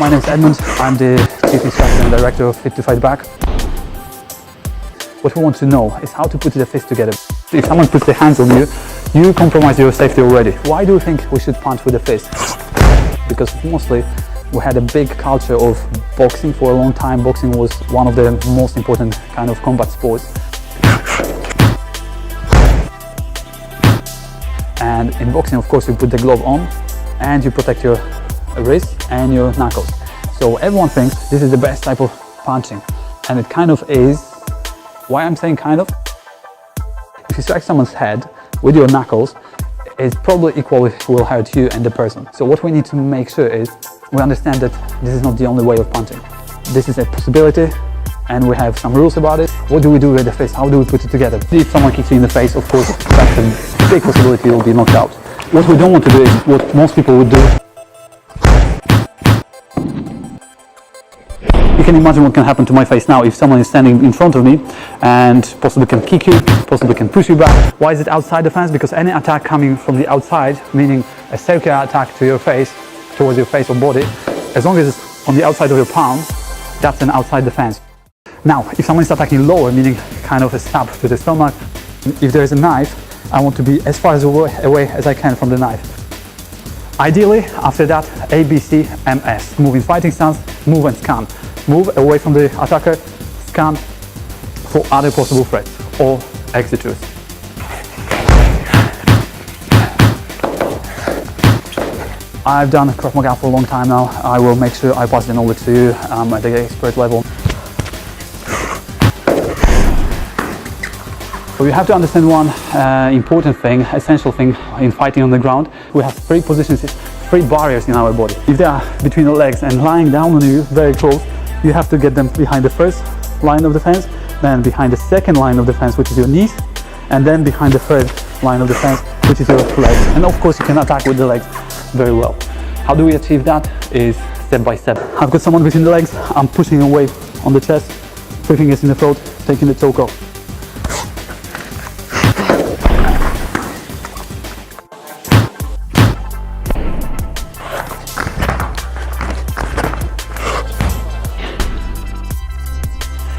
My name is Edmund. I'm the Chief Instructor and Director of Fit to Fight Back. What we want to know is how to put the fists together. If someone puts their hands on you, you compromise your safety already. Why do you think we should punch with the fist? Because mostly we had a big culture of boxing for a long time. Boxing was one of the most important kind of combat sports. And in boxing, of course, you put the glove on and you protect your wrist and your knuckles. So everyone thinks this is the best type of punching, and it kind of is. Why I'm saying kind of? If you strike someone's head with your knuckles, it probably equally will hurt you and the person. So what we need to make sure is we understand that this is not the only way of punching. This is a possibility, and we have some rules about it. What do we do with the fist? How do we put it together? If someone kicks you in the face, of course, that's a big possibility you'll be knocked out. What we don't want to do is what most people would do. You can imagine what can happen to my face now if someone is standing in front of me and possibly can kick you, possibly can push you back. Why is it outside the fence? Because any attack coming from the outside, meaning a circular attack to your face, towards your face or body, as long as it's on the outside of your palm, that's an outside the fence. Now, if someone is attacking lower, meaning kind of a stab to the stomach, if there is a knife, I want to be as far away as I can from the knife. Ideally, after that, A, B, C, M, S. Move in fighting stance, move and scan. Move away from the attacker, scan for other possible threats or exit routes. I've done Krav Maga for a long time now. I will make sure I pass the knowledge to you at the expert level. So you have to understand one important thing, essential thing in fighting on the ground. We have three positions, three barriers in our body. If they are between the legs and lying down on you, very close, you have to get them behind the first line of defense, then behind the second line of defense, which is your knees, and then behind the third line of defense, which is your legs. And of course you can attack with the legs very well. How do we achieve that? Is step by step. I've got someone between the legs, I'm pushing away on the chest, 3 fingers in the throat, taking the choke off.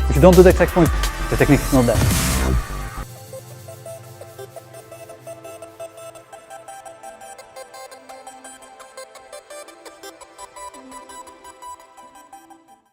If you don't do the exact point, the technique is not there.